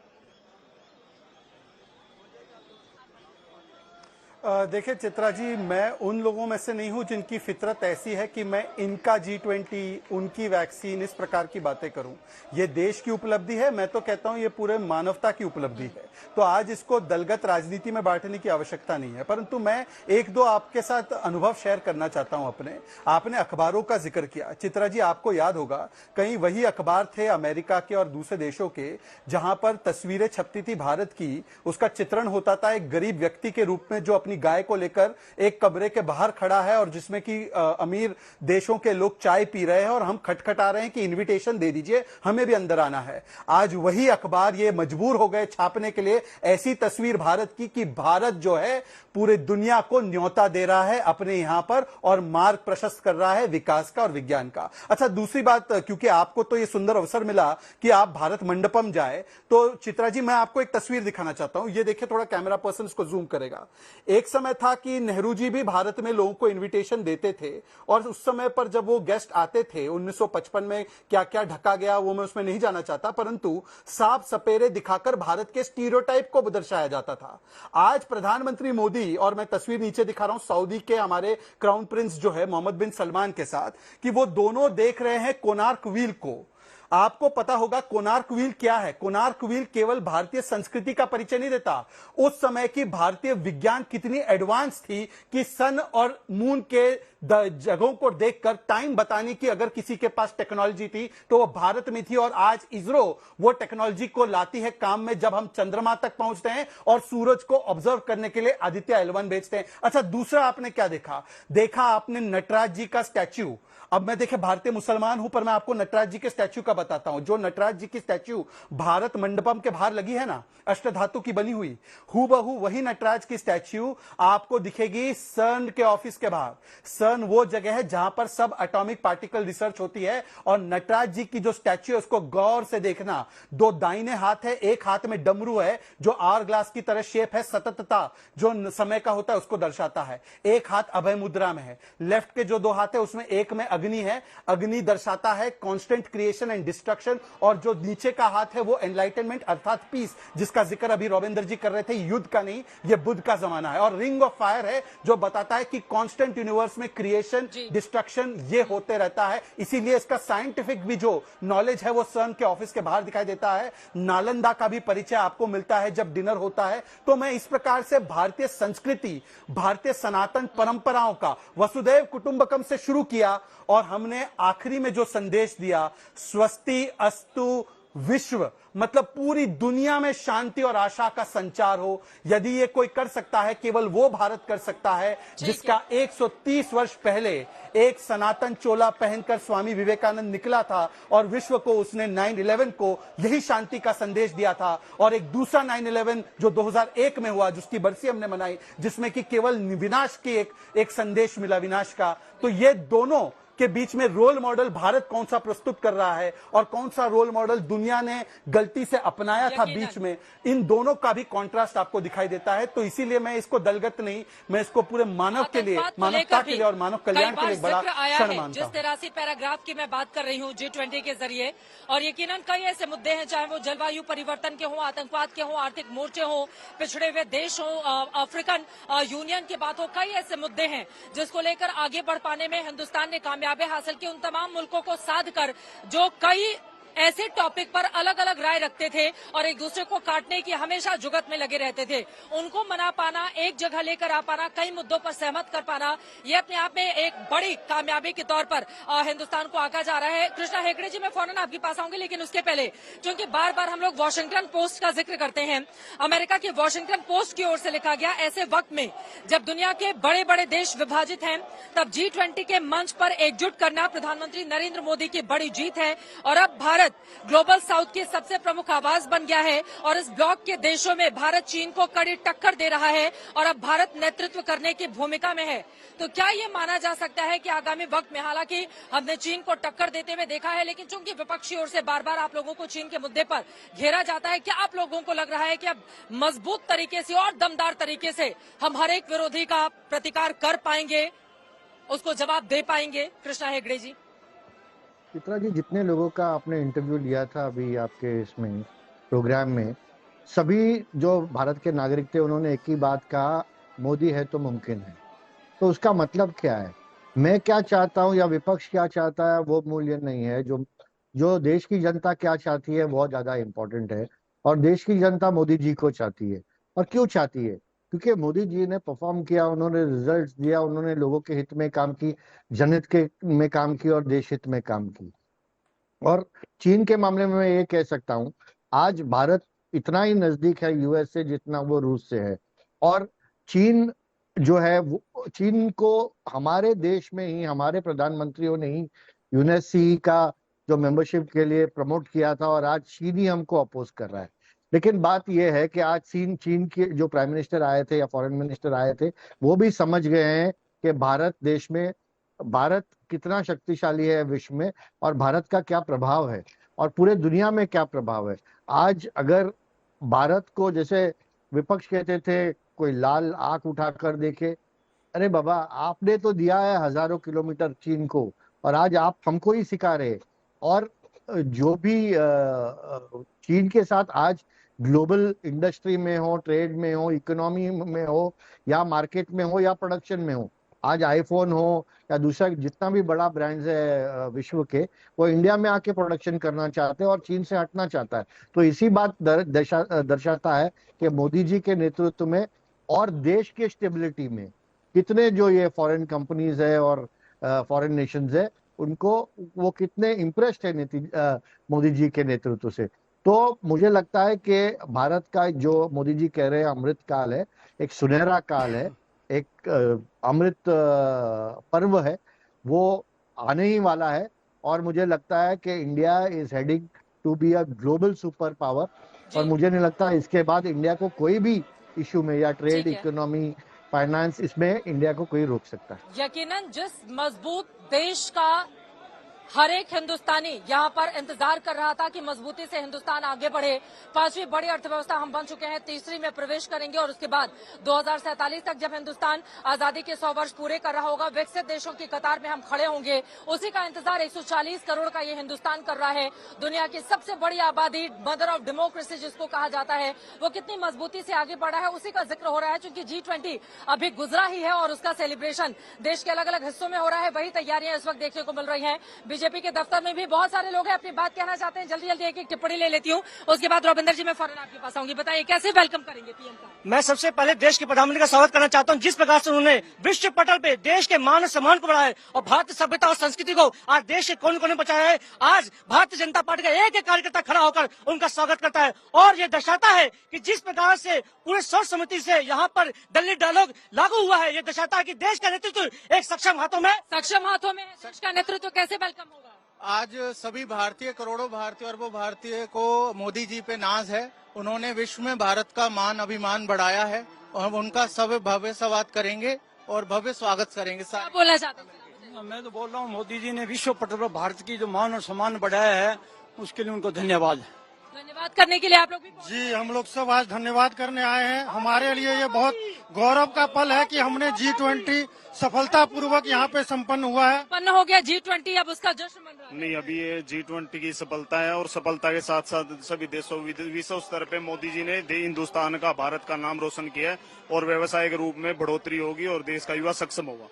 देखिए चित्रा जी, मैं उन लोगों में से नहीं हूं जिनकी फितरत ऐसी है कि मैं इनका G20, उनकी वैक्सीन, इस प्रकार की बातें करूं। ये देश की उपलब्धि है, मैं तो कहता हूं ये पूरे मानवता की उपलब्धि है। तो आज इसको दलगत राजनीति में बांटने की आवश्यकता नहीं है, परंतु मैं 1-2 आपके साथ अनुभव शेयर करना चाहता हूं अपने। आपने अखबारों का जिक्र किया, चित्रा जी आपको याद होगा कई वही अखबार थे अमेरिका के और दूसरे देशों के, जहां पर तस्वीरें छपती थी भारत की, उसका चित्रण होता था एक गरीब व्यक्ति के रूप में जो अपनी अपनी गाय को लेकर एक कमरे के बाहर खड़ा है और जिसमें कि अमीर देशों के लोग चाय पी रहे हैं और हम खटखटा रहे हैं कि इनविटेशन दे दीजिए, हमें भी अंदर आना है। आज वही अखबार ये मजबूर हो गए छापने के लिए ऐसी तस्वीर भारत की कि भारत जो है पूरे दुनिया को न्योता दे रहा है अपने यहां पर और मार्ग प्रशस्त कर रहा है विकास का और विज्ञान का। अच्छा, दूसरी बात, क्योंकि आपको तो ये सुंदर अवसर मिला कि आप भारत मंडपम जाए, तो चित्रा जी मैं आपको एक तस्वीर दिखाना चाहता हूं। ये देखिए, थोड़ा कैमरा पर्सन इसको जूम करेगा। एक समय था कि नेहरू जी भी भारत में लोगों को इन्विटेशन देते थे और उस समय पर जब वो गेस्ट आते थे 1955 में क्या क्या ढका गया वो मैं उसमें नहीं जाना चाहता, परंतु साफ सपेरे दिखाकर भारत के स्टीरियोटाइप को दर्शाया जाता था। आज प्रधानमंत्री मोदी, और मैं तस्वीर नीचे दिखा रहा हूं सऊदी के हमारे क्राउन प्रिंस जो है मोहम्मद बिन सलमान के साथ, कि वो दोनों देख रहे हैं कोणार्क व्हील को। आपको पता होगा कोणार्क व्हील क्या है। कोणार्क व्हील केवल भारतीय संस्कृति का परिचय नहीं देता, उस समय की भारतीय विज्ञान कितनी एडवांस थी कि सन और मून के जगहों को देखकर टाइम बताने की अगर किसी के पास टेक्नोलॉजी थी तो वो भारत में थी। और आज इसरो वो टेक्नोलॉजी को लाती है काम में जब हम चंद्रमा तक पहुंचते हैं और सूरज को ऑब्जर्व करने के लिए आदित्य L1 भेजते हैं। अच्छा, दूसरा आपने क्या देखा आपने नटराज जी का स्टैच्यू। अब मैं देखे भारतीय मुसलमान हूं पर मैं आपको नटराज जी के स्टैच्यू का बताता हूं। जो नटराज जी की स्टैच्यू भारत मंडपम के बाहर लगी है ना, अष्टधातु की बनी हुई, हूबहू वही नटराज की स्टैच्यू आपको दिखेगी सर्न के ऑफिस के बाहर। सर्न वो जगह है जहां पर सब एटॉमिक पार्टिकल रिसर्च होती है। और नटराज जी की जो स्टैच्यू है उसको गौर से देखना। दो दाहिने हाथ है, एक हाथ में डमरू है जो आर ग्लास की तरह शेप है, सततता जो समय का होता है उसको दर्शाता है। एक हाथ अभय मुद्रा में है। लेफ्ट के जो दो हाथ है उसमें एक में अग्नि है, अग्नि दर्शाता है कांस्टेंट क्रिएशन एंड डिस्ट्रक्शन। और जो नीचे का हाथ है वो एनलाइटनमेंट अर्थात पीस, जिसका जिक्र अभी रविंदर जी कर रहे थे, युद्ध का नहीं, ये बुद्ध का जमाना है। और रिंग ऑफ फायर है जो बताता है कि कांस्टेंट यूनिवर्स में क्रिएशन डिस्ट्रक्शन ये होते रहता है। इसीलिए इसका साइंटिफिक भी जो नॉलेज है वो सर्न के ऑफिस के बाहर दिखाई देता है। नालंदा का भी परिचय आपको मिलता है जब डिनर होता है। तो मैं इस प्रकार से भारतीय संस्कृति, भारतीय सनातन परंपराओं का वसुधैव कुटुंबकम से शुरू किया और हमने आखिरी में जो संदेश दिया, स्वस्ति अस्तु विश्व, मतलब पूरी दुनिया में शांति और आशा का संचार हो। यदि ये कोई कर सकता है, केवल वो भारत कर सकता है जिसका 130 वर्ष पहले एक सनातन चोला पहनकर स्वामी विवेकानंद निकला था और विश्व को उसने 9/11 को यही शांति का संदेश दिया था। और एक दूसरा 9/11 जो 2001 में हुआ, जिसकी बरसी हमने मनाई, जिसमें कि केवल विनाश की एक संदेश मिला, विनाश का। तो ये दोनों के बीच में रोल मॉडल भारत कौन सा प्रस्तुत कर रहा है और कौन सा रोल मॉडल दुनिया ने गलती से अपनाया था बीच में, इन दोनों का भी कॉन्ट्रास्ट आपको दिखाई देता है। तो इसीलिए मैं इसको दलगत नहीं, मैं इसको पूरे मानव के लिए, मानवता के लिए और मानव कल्याण के लिए बड़ा क्षण मानता हूं। जिस 83 पैराग्राफ की मैं बात कर रही हूं G20 के जरिए, और यकीनन कई ऐसे मुद्दे हैं, चाहे वो जलवायु परिवर्तन के हों, आतंकवाद के हों, आर्थिक मोर्चे हों, पिछड़े हुए देश हों, अफ्रीकन यूनियन की बात हो, कई ऐसे मुद्दे हैं जिसको लेकर आगे बढ़ पाने में हिंदुस्तान ने कामयाबी हासिल की। उन तमाम मुल्कों को साध कर जो कई ऐसे टॉपिक पर अलग अलग राय रखते थे और एक दूसरे को काटने की हमेशा जुगत में लगे रहते थे, उनको मना पाना, एक जगह लेकर आ पाना, कई मुद्दों पर सहमत कर पाना, ये अपने आप में एक बड़ी कामयाबी के तौर पर हिंदुस्तान को आंका जा रहा है। कृष्णा हेगड़े जी, मैं फौरन आपके पास आऊंगी, लेकिन उसके पहले क्योंकि बार बार हम लोग वॉशिंगटन पोस्ट का जिक्र करते हैं, अमेरिका की वॉशिंगटन पोस्ट की ओर से लिखा गया, ऐसे वक्त में जब दुनिया के बड़े बड़े देश विभाजित हैं, तब G20 के मंच पर एकजुट करना प्रधानमंत्री नरेंद्र मोदी की बड़ी जीत है। और अब भारत ग्लोबल साउथ की सबसे प्रमुख आवाज बन गया है और इस ब्लॉक के देशों में भारत चीन को कड़ी टक्कर दे रहा है और अब भारत नेतृत्व करने की भूमिका में है। तो क्या ये माना जा सकता है कि आगामी वक्त में, हालांकि हमने चीन को टक्कर देते हुए देखा है, लेकिन चूंकि विपक्षी ओर से बार बार आप लोगों को चीन के मुद्दे पर घेरा जाता है, क्या आप लोगों को लग रहा है कि अब मजबूत तरीके से और दमदार तरीके से हम हर एक विरोधी का प्रतिकार कर पाएंगे, उसको जवाब दे पाएंगे? कृष्णा हेगड़े जी। चित्रा जी, जितने लोगों का आपने इंटरव्यू लिया था अभी आपके इसमें प्रोग्राम में, सभी जो भारत के नागरिक थे उन्होंने एक ही बात कहा, मोदी है तो मुमकिन है। तो उसका मतलब क्या है? मैं क्या चाहता हूं या विपक्ष क्या चाहता है वो मूल्य नहीं है, जो देश की जनता क्या चाहती है बहुत ज्यादा इंपॉर्टेंट है। और देश की जनता मोदी जी को चाहती है। और क्यों चाहती है? क्योंकि मोदी जी ने परफॉर्म किया, उन्होंने रिजल्ट्स दिया, उन्होंने लोगों के हित में काम की, जनहित के में काम की और देश हित में काम की। और चीन के मामले में मैं ये कह सकता हूं, आज भारत इतना ही नजदीक है यूएस से जितना वो रूस से है। और चीन जो है चीन को हमारे देश में ही हमारे प्रधानमंत्रियों ने ही यूएनएससी का जो मेंबरशिप के लिए प्रमोट किया था, और आज चीन ही हमको अपोज कर रहा है। लेकिन बात यह है कि आज चीन के जो प्राइम मिनिस्टर आए थे या फॉरेन मिनिस्टर आए थे, वो भी समझ गए हैं कि भारत देश में भारत कितना शक्तिशाली है विश्व में, और भारत का क्या प्रभाव है और पूरे दुनिया में क्या प्रभाव है। आज अगर भारत को, जैसे विपक्ष कहते थे कोई लाल आंख उठाकर देखे, अरे बाबा आपने तो दिया है हजारों किलोमीटर चीन को, और आज आप हमको ही सिखा रहे। और जो भी चीन के साथ आज ग्लोबल इंडस्ट्री में हो, ट्रेड में हो, इकोनॉमी में हो, या मार्केट में हो, या प्रोडक्शन में हो, आज आईफोन हो या दूसरा जितना भी बड़ा ब्रांड्स है विश्व के, वो इंडिया में आके प्रोडक्शन करना चाहते हैं और चीन से हटना चाहता है। तो इसी बात दर्शाता है कि मोदी जी के नेतृत्व में और देश के स्टेबिलिटी में कितने जो ये फॉरेन कंपनीज है और फॉरेन नेशंस है, उनको वो कितने इम्प्रेस्ड है मोदी जी के नेतृत्व से। तो मुझे लगता है कि भारत का जो मोदी जी कह रहे हैं अमृत काल है, एक सुनहरा काल है, एक अमृत पर्व है, वो आने ही वाला है। और मुझे लगता है कि India is heading to be a global super power, और मुझे नहीं लगता इसके बाद इंडिया को कोई भी इशू में, या ट्रेड, इकोनॉमी, फाइनेंस, इसमें इंडिया को कोई रोक सकता है। यकीनन जिस मजबूत देश का हर एक हिंदुस्तानी यहाँ पर इंतजार कर रहा था कि मजबूती से हिंदुस्तान आगे बढ़े, 5वीं बड़ी अर्थव्यवस्था हम बन चुके हैं, 3री में प्रवेश करेंगे, और उसके बाद 2047 तक जब हिंदुस्तान आजादी के 100 वर्ष पूरे कर रहा होगा, विकसित देशों की कतार में हम खड़े होंगे। उसी का इंतजार 140 करोड़ का ये हिंदुस्तान कर रहा है। दुनिया की सबसे बड़ी आबादी, मदर ऑफ डेमोक्रेसी जिसको कहा जाता है, वो कितनी मजबूती से आगे बढ़ा है, उसी का जिक्र हो रहा है। चूंकि G20 अभी गुजरा ही है और उसका सेलिब्रेशन देश के अलग अलग हिस्सों में हो रहा है, वही तैयारियां इस वक्त देखने को मिल रही हैं। बीजेपी के दफ्तर में भी बहुत सारे लोग हैं, अपनी बात कहना चाहते हैं। जल्दी जल्दी एक एक टिप्पणी ले लेती हूँ, उसके बाद रविंदर जी मैं फौरन आपके पास आऊंगी। बताइए कैसे वेलकम करेंगे पीएम का? मैं सबसे पहले देश के प्रधानमंत्री का स्वागत करना चाहता हूं, जिस प्रकार से उन्होंने विश्व पटल पे देश के मान सम्मान को बढ़ाया और भारतीय सभ्यता और संस्कृति को आज देश के कोने कोने पहुंचाया है। आज भारतीय जनता पार्टी का एक एक कार्यकर्ता खड़ा होकर उनका स्वागत करता है, और ये दर्शाता है कि जिस प्रकार से पूरे सर्व समिति से यहाँ पर दिल्ली डायलॉग लागू हुआ है, ये दर्शाता है कि देश का नेतृत्व एक सक्षम हाथों में देश का नेतृत्व कैसे वेलकम होगा? आज सभी भारतीय, करोड़ों भारतीय, अरबों भारतीय को मोदी जी पे नाज है। उन्होंने विश्व में भारत का मान अभिमान बढ़ाया है, और हम उनका सब भव्य स्वागत करेंगे और भव्य स्वागत करेंगे। क्या बोलना चाहते हैं? मैं तो बोल रहा हूँ, मोदी जी ने विश्व पटल पर भारत की जो मान और सम्मान बढ़ाया है, उसके लिए उनको धन्यवाद। धन्यवाद करने के लिए आप लोग भी जी, हम लोग सब आज धन्यवाद करने आए हैं। हमारे लिए ये बहुत गौरव का पल है कि हमने G20 सफलतापूर्वक यहाँ पे संपन्न हुआ है। संपन्न हो गया G20, अब उसका जश्न मन रहा है। नहीं, अभी ये G20 की सफलता है, और सफलता के साथ साथ सभी देशों, विश्व स्तर पे मोदी जी ने हिंदुस्तान का, भारत का नाम रोशन किया है, और व्यवसाय के रूप में बढ़ोतरी होगी और देश का युवा सक्षम होगा।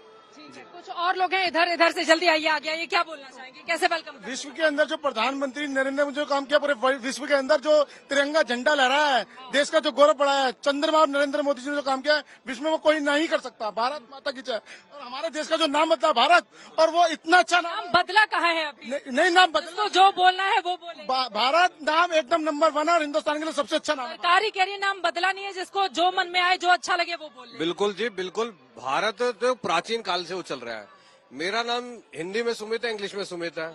कुछ और लोग हैं इधर से, जल्दी आइए आगे आइए, क्या बोलना चाहेंगे, कैसे वेलकम? विश्व के अंदर जो प्रधानमंत्री नरेंद्र मोदी ने काम किया, पूरे विश्व के अंदर जो तिरंगा झंडा लहराया है, देश का जो गौरव बढ़ाया है, चंद्रमा नरेंद्र मोदी जी ने जो काम किया है, विश्व में वो कोई नहीं कर सकता। भारत माता की जय। और हमारे देश का जो नाम बदला भारत, और वो इतना अच्छा नाम बदला कहाँ है अभी? नहीं, नाम बदला, जो बोलना है वो बोले। भारत नाम एकदम नंबर 1 और हिंदुस्तान के लिए सबसे अच्छा नाम है। सरकारी कह रही है नाम बदला नहीं है, जिसको जो मन में आए, जो अच्छा लगे वो बोले। बिल्कुल जी, बिल्कुल। भारत तो प्राचीन काल से वो चल रहा है। मेरा नाम हिंदी में सुमित है, इंग्लिश में सुमित है,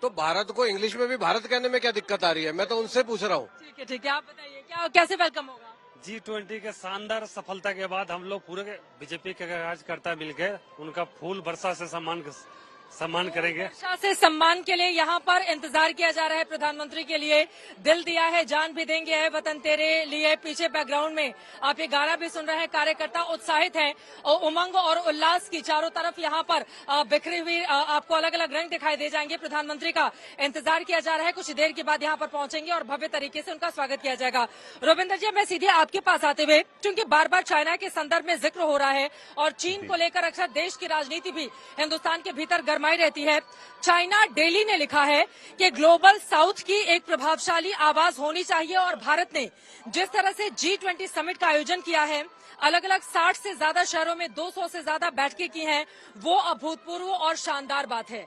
तो भारत को इंग्लिश में भी भारत कहने में क्या दिक्कत आ रही है? मैं तो उनसे पूछ रहा हूँ। ठीक है, आप बताइए क्या, कैसे वेलकम होगा? G20 के शानदार सफलता के बाद हम लोग पूरे बीजेपी के कार्यकर्ता मिलकर उनका फूल वर्षा से सम्मान करेंगे। वर्षा से सम्मान के लिए यहाँ पर इंतजार किया जा रहा है प्रधानमंत्री के लिए। दिल दिया है जान भी देंगे है वतन तेरे लिए। पीछे बैकग्राउंड में आप ये गाना भी सुन रहे हैं, कार्यकर्ता उत्साहित हैं और उमंग और उल्लास की चारों तरफ यहाँ पर बिखरी हुई आपको अलग अलग रंग दिखाई दे जाएंगे। प्रधानमंत्री का इंतजार किया जा रहा है, कुछ देर के बाद यहाँ पर पहुंचेंगे और भव्य तरीके से उनका स्वागत किया जाएगा। रविंदर जी, मैं सीधे आपके पास आते हुए, क्योंकि बार बार चाइना के संदर्भ में जिक्र हो रहा है और चीन को लेकर अक्सर देश की राजनीति भी हिंदुस्तान के भीतर गरमाई रहती है। चाइना डेली ने लिखा है कि ग्लोबल साउथ की एक प्रभावशाली आवाज होनी चाहिए, और भारत ने जिस तरह से G20 समिट का आयोजन किया है, अलग अलग 60 से ज्यादा शहरों में 200 से ज्यादा बैठकें की हैं, वो अभूतपूर्व और शानदार बात है।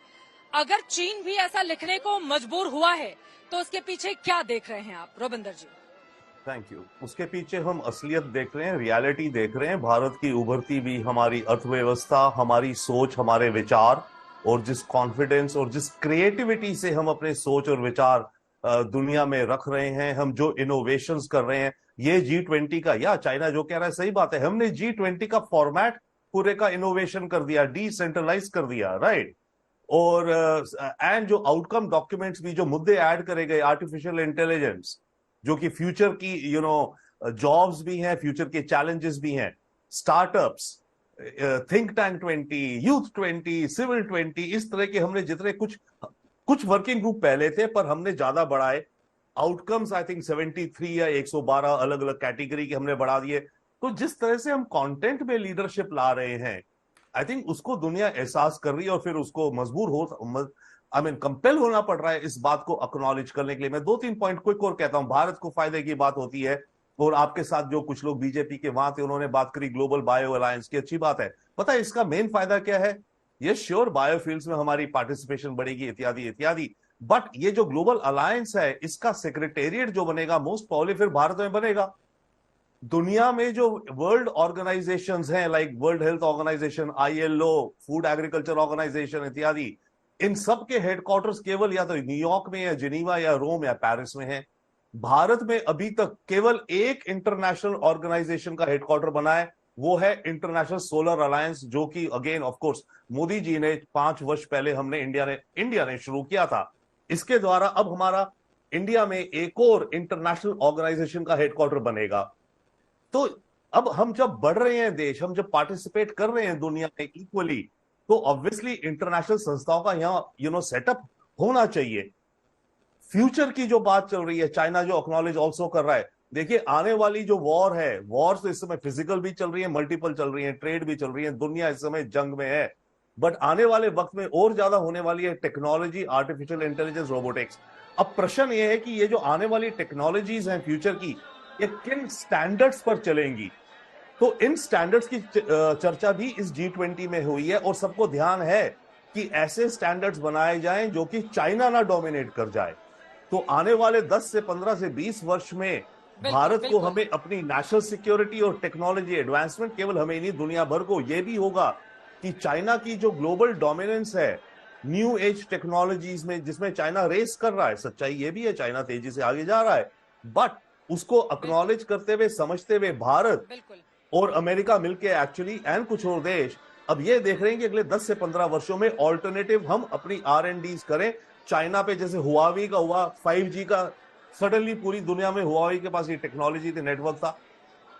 अगर चीन भी ऐसा लिखने को मजबूर हुआ है तो उसके पीछे क्या देख रहे हैं आप, रविंदर जी? Thank you. उसके पीछे हम असलियत देख रहे हैं, रियलिटी देख रहे हैं, भारत की उभरती भी हमारी अर्थव्यवस्था, हमारी सोच, हमारे विचार, और जिस कॉन्फिडेंस और जिस क्रिएटिविटी से हम अपने सोच और विचार दुनिया में रख रहे हैं, हम जो इनोवेशंस कर रहे हैं, ये G20 का, या चाइना जो कह रहा है सही बात है, हमने G20 का फॉर्मेट पूरे का इनोवेशन कर दिया, डिसेंट्रलाइज कर दिया, राइट। और एंड जो आउटकम डॉक्यूमेंट्स भी, जो मुद्दे ऐड करे गए, आर्टिफिशियल इंटेलिजेंस जो कि फ्यूचर की जॉब्स भी हैं, फ्यूचर के चैलेंजेस भी हैं, startups, think tank 20, youth 20, civil 20, इस तरह के हमने जितने कुछ वर्किंग ग्रुप पहले थे, पर हमने ज्यादा बढ़ाए आउटकम्स। आई थिंक 73 या 112 अलग अलग कैटेगरी के हमने बढ़ा दिए। तो जिस तरह से हम कंटेंट में लीडरशिप ला रहे हैं, आई थिंक उसको दुनिया एहसास कर रही है, और फिर उसको मजबूर हो, कंपेल होना पड़ रहा है इस बात को एक्नॉलेज करने के लिए। मैं 2-3 पॉइंट क्विक और कहता हूं। भारत को फायदे की बात होती है, और आपके साथ जो कुछ लोग बीजेपी के वहां थे, उन्होंने बात करी ग्लोबल बायो अलायंस की, अच्छी बात है। पता है इसका मेन फायदा क्या है? ये श्योर बायोफील्ड्स में हमारी पार्टिसिपेशन बढ़ेगी, इत्यादि इत्यादि। बट ये जो ग्लोबल अलायंस है, इसका सेक्रेटेरिएट जो बनेगा, मोस्ट प्रोबेबली फिर भारत में बनेगा। दुनिया में जो वर्ल्ड ऑर्गेनाइजेशंस हैं, like world health organisation, ILO, food agriculture organisation इत्यादि, इन सब के हेडक्वार्टर्स केवल या तो न्यूयॉर्क में, या जिनीवा, या रोम, या पेरिस में है। भारत में अभी तक केवल एक इंटरनेशनल ऑर्गेनाइजेशन का हेडक्वार्टर बना है, वो है इंटरनेशनल सोलर अलायंस, जो कि again of course Modi ji ने 5 वर्ष पहले हमने इंडिया ने शुरू किया था। इसके द्वारा अब हमारा इंडिया में एक और इंटरनेशनल ऑर्गेनाइजेशन का हेडक्वार्टर बनेगा। तो अब हम जब बढ़ रहे हैं देश, हम जब पार्टिसिपेट कर रहे हैं दुनिया में इक्वली, तो ऑब्वियसली इंटरनेशनल संस्थाओं का यहाँ सेटअप होना चाहिए। फ्यूचर की जो बात चल रही है, चाइना जो एक्नॉलेज ऑल्सो कर रहा है, देखिए आने वाली जो वॉर है, वॉर तो इस समय फिजिकल भी चल रही है, मल्टीपल चल रही है, ट्रेड भी चल रही है, दुनिया इस समय जंग में है। बट आने वाले वक्त में और ज्यादा होने वाली है टेक्नोलॉजी, आर्टिफिशियल इंटेलिजेंस, रोबोटिक्स। अब प्रश्न ये है कि ये जो आने वाली टेक्नोलॉजीज हैं फ्यूचर की, ये किन स्टैंडर्ड्स पर चलेंगी? तो इन स्टैंडर्ड्स की चर्चा भी इस G20 में हुई है, और सबको ध्यान है कि ऐसे स्टैंडर्ड्स बनाए जाएं जो कि चाइना ना डोमिनेट कर जाए। तो आने वाले 10 से 15 से 20 वर्ष में भारत को, हमें अपनी नेशनल सिक्योरिटी और टेक्नोलॉजी एडवांसमेंट, केवल हमें नहीं दुनिया भर को, यह भी होगा कि चाइना की जो ग्लोबल डोमिनेंस है न्यू एज टेक्नोलॉजीज में, जिसमें चाइना रेस कर रहा है, सच्चाई ये भी है चाइना तेजी से आगे जा रहा है, बट उसको एक्नॉलेज करते हुए, समझते हुए भारत और अमेरिका मिलके एक्चुअली, एंड कुछ और देश अब ये देख रहे हैं कि अगले 10 से 15 वर्षों में ऑल्टरनेटिव हम अपनी R&Ds करें। चाइना पे जैसे हुआवी का हुआ, 5G का, सडनली पूरी दुनिया में हुआवी के पास ये टेक्नोलॉजी थी, नेटवर्क था।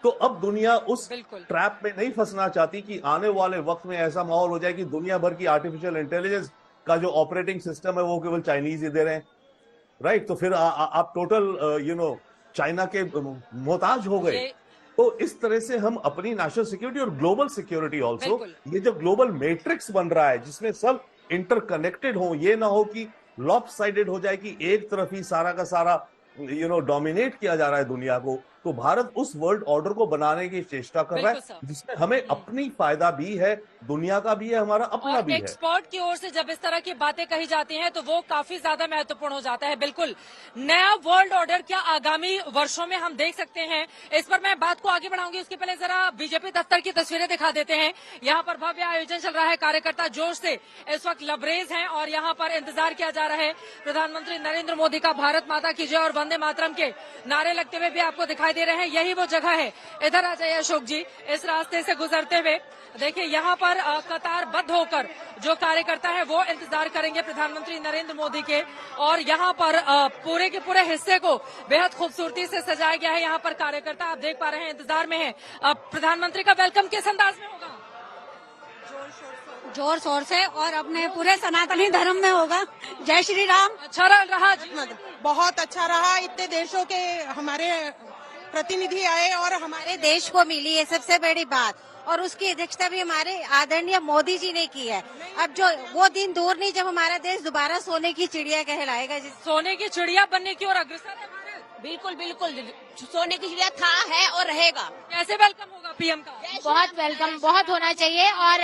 तो अब दुनिया उस ट्रैप में नहीं फंसना चाहती कि आने वाले वक्त में ऐसा माहौल हो जाए कि दुनिया भर की आर्टिफिशियल इंटेलिजेंस का जो ऑपरेटिंग सिस्टम है वो केवल चाइनीज ही दे रहे हैं, राइट। तो फिर आप टोटल चाइना के मोहताज हो गए। तो इस तरह से हम अपनी नेशनल सिक्योरिटी और ग्लोबल सिक्योरिटी ऑल्सो, ये जो ग्लोबल मैट्रिक्स बन रहा है जिसमें सब इंटरकनेक्टेड हो, ये ना हो कि लॉपसाइडेड हो जाए कि एक तरफ ही सारा का सारा डोमिनेट किया जा रहा है दुनिया को। तो भारत उस वर्ल्ड ऑर्डर को बनाने की चेष्टा कर रहा है, जिसमें हमें अपनी फायदा भी है, दुनिया का भी है, हमारा अपना भी है। एक्सपर्ट की ओर से जब इस तरह की बातें कही जाती हैं तो वो काफी ज्यादा महत्वपूर्ण हो जाता है। बिल्कुल नया वर्ल्ड ऑर्डर क्या आगामी वर्षों में हम देख सकते हैं, इस पर मैं बात को आगे बढ़ाऊंगी। उसके पहले जरा बीजेपी दफ्तर की तस्वीरें दिखा देते हैं। यहाँ पर भव्य आयोजन चल रहा है, कार्यकर्ता जोश से इस वक्त लबरेज हैं और यहाँ पर इंतजार किया जा रहा है प्रधानमंत्री नरेंद्र मोदी का भारत माता की जय और वंदे मातरम के नारे लगते हुए भी आपको दिखाई दे रहे हैं। यही वो जगह है, इधर आ जाइए अशोक जी। इस रास्ते से गुजरते हुए देखिए यहाँ पर कतारबद्ध होकर जो कार्यकर्ता है वो इंतजार करेंगे प्रधानमंत्री नरेंद्र मोदी के, और यहाँ पर पूरे के पूरे हिस्से को बेहद खूबसूरती से सजाया गया है। यहाँ पर कार्यकर्ता आप देख पा रहे हैं इंतजार में है। प्रधानमंत्री का वेलकम किस अंदाज में होगा? जोर शोर से और अपने पूरे सनातनी धर्म में होगा। जय श्री राम। अच्छा रहा, बहुत अच्छा रहा। इतने देशों के हमारे प्रतिनिधि आए और हमारे देश को मिली है सबसे बड़ी बात, और उसकी अध्यक्षता भी हमारे आदरणीय मोदी जी ने की है। अब जो वो दिन दूर नहीं जब हमारा देश दोबारा सोने की चिड़िया कहलाएगा। सोने की चिड़िया बनने की ओर अग्रसर है भारत। बिल्कुल बिल्कुल, सोने की चिड़िया था, है और रहेगा। कैसे वेलकम होगा पीएम का? जय बहुत वेलकम, बहुत होना चाहिए। और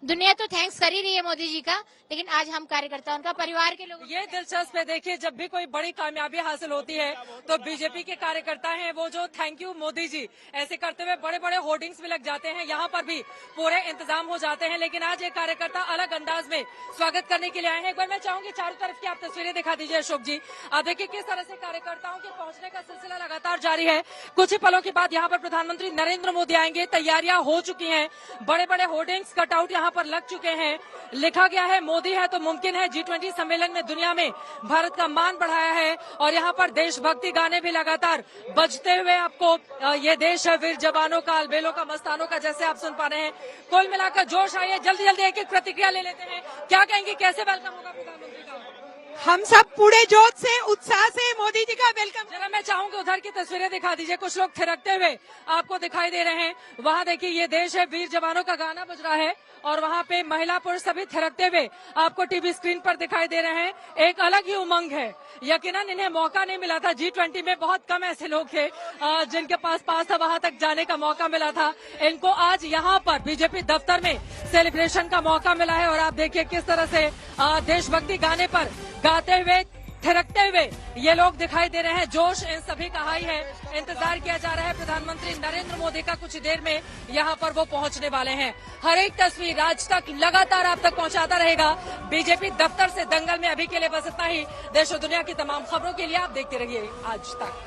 दुनिया तो थैंक्स कर ही रही है मोदी जी का, लेकिन आज हम कार्यकर्ता, उनका परिवार के लोग। ये दिलचस्प है, देखिए जब भी कोई बड़ी कामयाबी हासिल होती है तो बीजेपी के कार्यकर्ता हैं वो जो थैंक यू मोदी जी ऐसे करते हुए बड़े बड़े होर्डिंग्स भी लग जाते हैं, यहाँ पर भी पूरे इंतजाम हो जाते हैं। लेकिन आज ये कार्यकर्ता अलग अंदाज में स्वागत करने के लिए आए हैं। एक बार मैं चाहूंगी चारों तरफ की आप तस्वीरें दिखा दीजिए अशोक जी। आप देखिए किस तरह से कार्यकर्ताओं के पहुंचने का सिलसिला लगातार जारी है। कुछ ही पलों के बाद यहाँ पर प्रधानमंत्री नरेंद्र मोदी आएंगे, तैयारियां हो चुकी हैं, बड़े बड़े होर्डिंग्स कटआउट यहाँ पर लग चुके हैं, लिखा गया है मोदी है तो मुमकिन है। G20 सम्मेलन में दुनिया में भारत का मान बढ़ाया है और यहाँ पर देशभक्ति गाने भी लगातार बजते हुए आपको ये देश है वीर जवानों का, अलबेलों का, मस्तानों का, जैसे आप सुन पा रहे हैं। कुल मिलाकर जोश आइए, जल्दी जल्दी एक एक प्रतिक्रिया ले लेते हैं। क्या कहेंगे, कैसे वेलकम होगा प्रधानमंत्री का? हम सब पूरे जोश से, उत्साह से मोदी जी का वेलकम। जरा मैं चाहूंगी उधर की तस्वीरें दिखा दीजिए, कुछ लोग थिरकते हुए आपको दिखाई दे रहे हैं। वहाँ देखिए ये देश है वीर जवानों का गाना बज रहा है और वहाँ पे महिला पुरुष सभी थिरकते हुए आपको टीवी स्क्रीन पर दिखाई दे रहे हैं। एक अलग ही उमंग है, यकीनन इन्हें मौका नहीं मिला था। G20 में बहुत कम ऐसे लोग थे जिनके पास था वहां तक जाने का मौका मिला था। इनको आज यहाँ पर बीजेपी दफ्तर में सेलिब्रेशन का मौका मिला है और आप देखिए किस तरह से देशभक्ति गाने पर गाते हुए, थिरकते हुए ये लोग दिखाई दे रहे हैं। जोश इन सभी का हाई है। इंतजार किया जा रहा है प्रधानमंत्री नरेंद्र मोदी का, कुछ देर में यहाँ पर वो पहुंचने वाले हैं। हर एक तस्वीर आज तक लगातार आप तक पहुंचाता रहेगा बीजेपी दफ्तर से दंगल में। अभी के लिए बस इतना ही। देश और दुनिया की तमाम खबरों के लिए आप देखते रहिए आज तक।